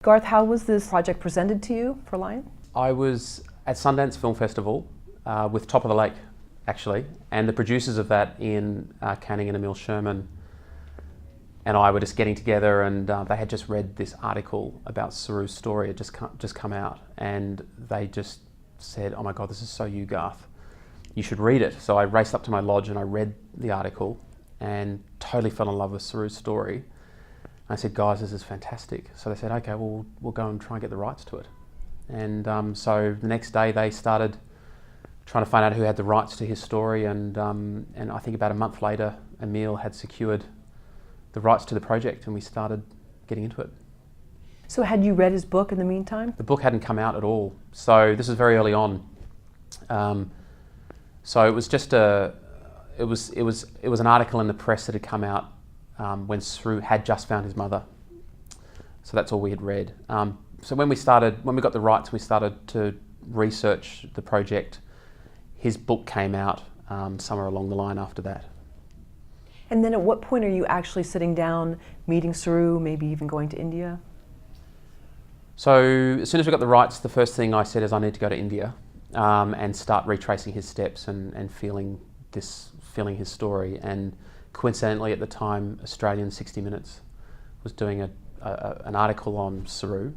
Garth, how was this project presented to you for Lion? I was at Sundance Film Festival with Top of the Lake, actually, and the producers of that, Ian Canning and Emil Sherman, and I were just getting together, and they had just read this article about Saru's story. It just come out, and they just said, "Oh my God, this is so you, Garth. You should read it." So I raced up to my lodge and I read the article and totally fell in love with Saru's story. I said, "Guys, this is fantastic." So they said, "Okay, well, we'll go and try and get the rights to it." And so the next day they started trying to find out who had the rights to his story, and I think about a month later, Emil had secured the rights to the project, and we started getting into it. So had you read his book in the meantime? The book hadn't come out at all, so this is very early on. So it was just it was an article in the press that had come out when Saru had just found his mother. So that's all we had read. So when we got the rights, we started to research the project. His book came out somewhere along the line after that. And then at what point are you actually sitting down, meeting Saru, maybe even going to India? So as soon as we got the rights, the first thing I said is I need to go to India and start retracing his steps and feeling his story. And coincidentally at the time, Australian 60 Minutes was doing an article on Saru,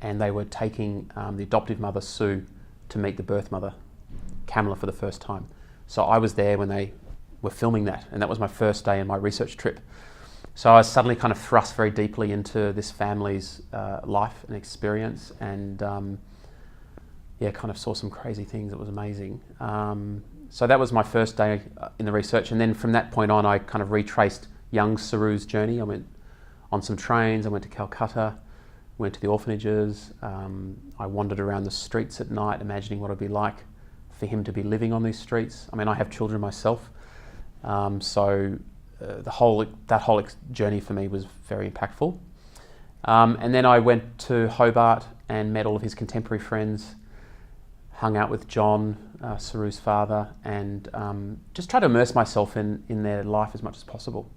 and they were taking the adoptive mother Sue to meet the birth mother, Kamala, for the first time. So I was there when they were filming that, and that was my first day in my research trip. So I was suddenly kind of thrust very deeply into this family's life and experience, and yeah, kind of saw some crazy things. It was amazing. So that was my first day in the research, and then from that point on, I kind of retraced young Saru's journey. I went on some trains, I went to Calcutta, went to the orphanages, I wandered around the streets at night, imagining what it would be like for him to be living on these streets. I mean, I have children myself, so that whole journey for me was very impactful. And then I went to Hobart and met all of his contemporary friends, hung out with John, Saru's father, and just tried to immerse myself in their life as much as possible.